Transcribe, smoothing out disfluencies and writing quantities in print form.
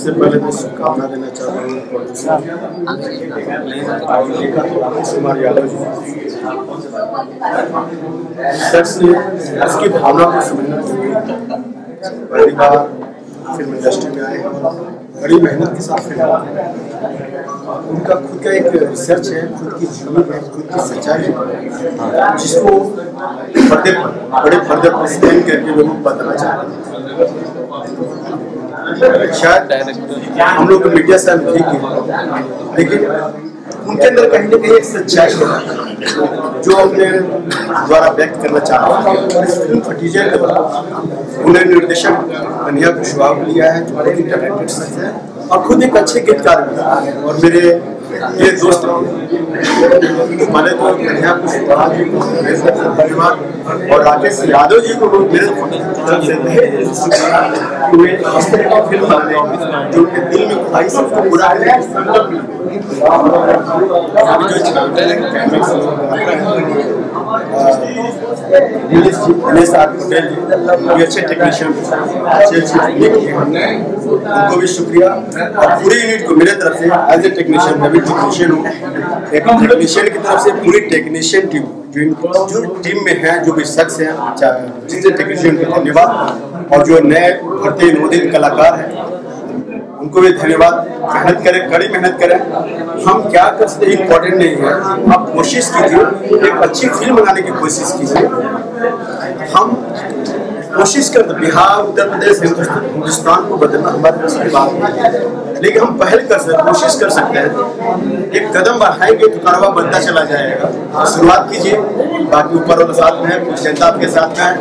सबसे पहले मैं शुभकामना देना चाहता हूँ कुमार यादव जी। इसकी भावना को समझना चाहिए। पहली बार फिल्म इंडस्ट्री में आए हैं, बड़ी मेहनत के साथ फिल्म उनका खुद का एक रिसर्च है, खुद की जीवनी है, खुद की सच्चाई है, जिसको बड़े पर्दे पर स्कैन करके लोगों को बताना चाहते हैं। शायद हम लोग मीडिया से ठीक है, लेकिन उनके अंदर कहीं ना कहीं एक सच्चाई है जो अपने द्वारा व्यक्त करना चाहते हैं। इस फिल्म फटीजे के द्वारा उन्हें निर्देशक कन्हैया कुशवाहा को लिया है, जो बहुत ही टैलेंटेड शख्स है और खुद एक अच्छे गीतकार भी है और मेरे ये दोस्त मैंने तो कन्हैया कुशवाहा जी को धन्यवाद और राकेश यादव जी को मेरे इस तरह की फिल्म बनाने जो उनके दिल में ख्वाहिश है उसको पूरा करने अच्छे टेक्नीशियन उनको भी शुक्रिया और पूरी यूनिट को मेरे तरफ से एज ए टेक्नीशियन मैं भी टेक्नीशियन हूँ, एक टेक्नीशियन की तरफ से पूरी टेक्नीशियन टीम जो टीम में है, जो भी शख्स है, जितने टेक्नीशियन को धन्यवाद और जो नए भरते नवोदित कलाकार हैं उनको भी धन्यवाद। मेहनत करें, कड़ी मेहनत करें। हम क्या कर सकते इम्पोर्टेंट नहीं है, आप कोशिश कीजिए, एक अच्छी फिल्म बनाने की कोशिश कीजिए। हम कोशिश करते बिहार, उत्तर प्रदेश, हिंदुस्तान को बदलना हमारे पास की बात नहीं, लेकिन हम पहल कर सकते, कोशिश कर सकते हैं। एक कदम बढ़ाएंगे तो कारवा बनता चला जाएगा। शुरुआत कीजिए, बाकी ऊपर वाला साथ में है, जनता आपके साथ में है।